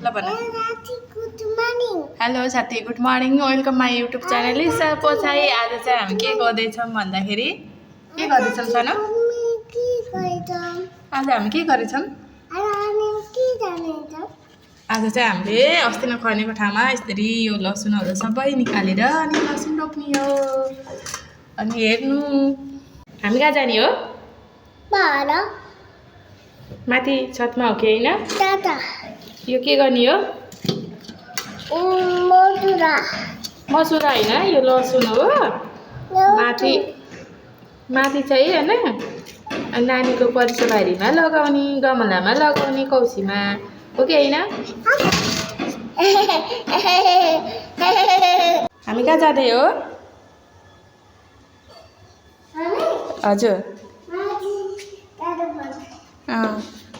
ल भन हेलो साथी good morning welcome my YouTube channel लिसा पोछाई। आज चाहिँ हामी के गर्दैछौँ भन्दाखेरि के गर्दैछौँ सानो आज हामी के गरेछौँ आज चाहिँ हामीले अस्ति नै खनेको ठाउँमा यसरी यो लसुनहरू सबै निकालेर अनि लसुन रोप्ने हो। अनि हेर्नु हामी कहाँ जाने हो माथि छतमा हो कि होइन यो के गर्ने हो मसुरा होइन यो लसुन हो माथि माथि चाहिँ होइन नानीको परिसरबारीमा लगाउने गमलामा लगाउने कौसीमा हो कि होइन। हामी कहाँ जाँदै हो हजुर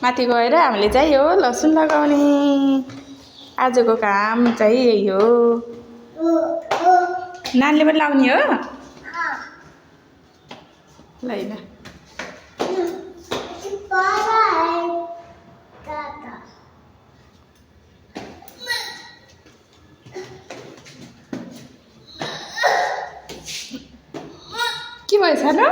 माथि गएर हामीले चाहिँ यो लसुन लगाउने आजको काम चाहिँ यही हो। नानीले पनि लाउने हो ल होइन के भयो सानो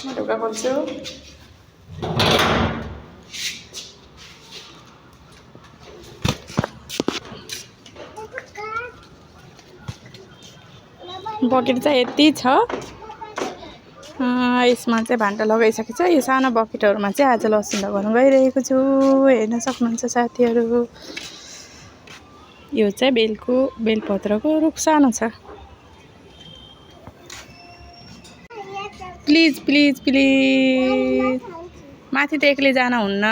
म ढुक्का खोल्छु। बकेट चाहिँ यति छ यसमा चाहिँ भान्टा लगाइसकेको छ। यो सानो बकेटहरूमा चाहिँ आज लसुन लगाउनु गइरहेको छु हेर्न सक्नुहुन्छ साथीहरू। यो चाहिँ बेलपत्रको रुख सानो छ। प्लिज प्लिज प्लिज माथि त एक्लै जान हुन्न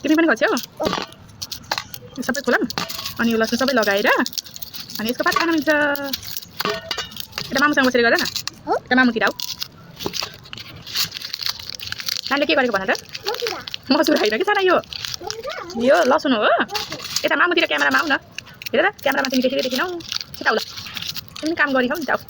तिमी पनि गर्छौ यो सबै खोला अनि यो लसुन सबै लगाएर अनि यसको पात खान मिल्छ। यता मामुसँग बसेर गर न यता मामुतिर आऊ। नानीले के गरेको भन त मसुरा होइन कि साना यो लसुन हो। यता मामुतिर क्यामेरामा आऊ न हेर त क्यामेरामा तिमी देखेर देखिनौ यता आऊ ल तिमी काम गरिखाऊ नि त आऊ।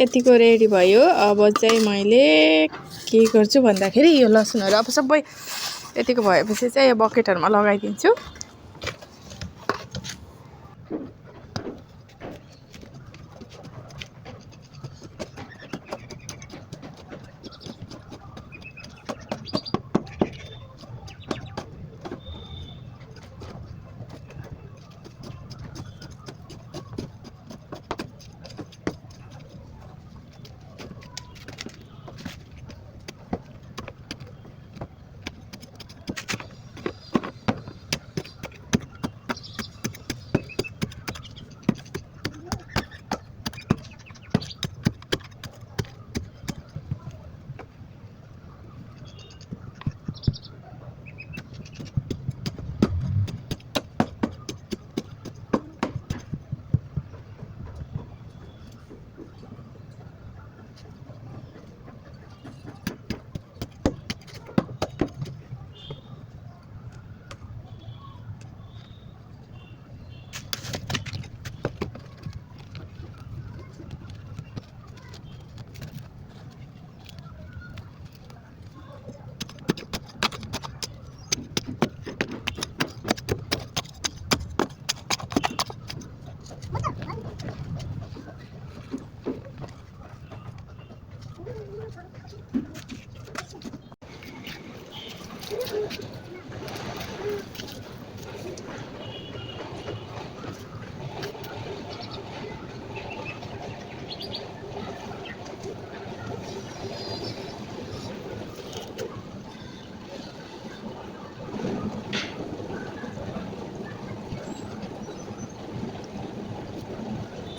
यतिको रेडी भयो। अब चाहिँ मैले के गर्छु भन्दाखेरि यो लसुनहरू अब सबै यतिको भएपछि चाहिँ यो बकेटहरूमा लगाइदिन्छु।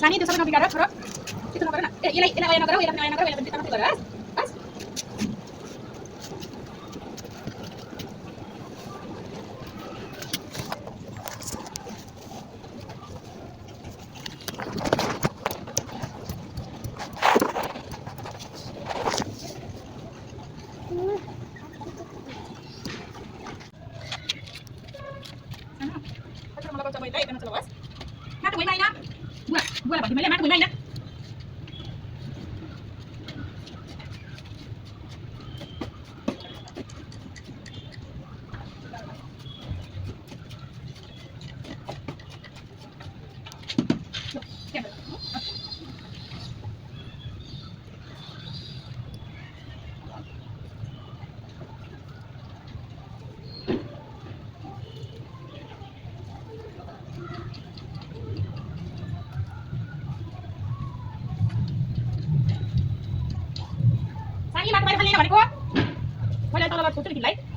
Sani itu sama bicara, bro. Itu nomornya. Ini ayam negara, ayam negara, ayam negara, ayam negara, bas. तलबाट छोड्छु नि तिमीलाई